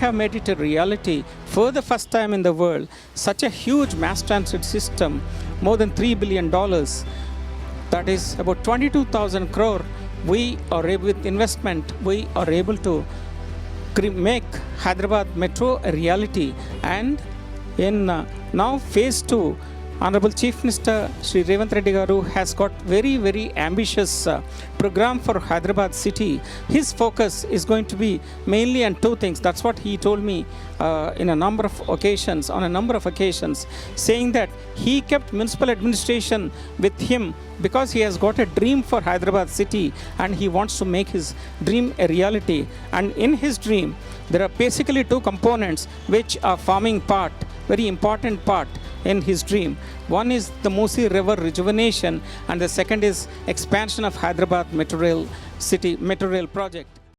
have made it a reality for the first time in the world. Such a huge mass transit system, more than $3 billion, that is about 22,000 crore. We are able, with investment, we are able to make Hyderabadmetro a reality. And in now phase 2, Honorable Chief Minister Shri Revanth Reddy Garu has got very ambitious program for Hyderabad city. His focus is going to be mainly on two things. That's what he told me on a number of occasions, saying that he kept municipal administration with him because he has got a dream for Hyderabad city and he wants to make his dream a reality. And in his dream, there are basically two components which are forming part, very important part in his dream. One is the Musi River rejuvenation and the second is expansion of Hyderabad Metro Rail project.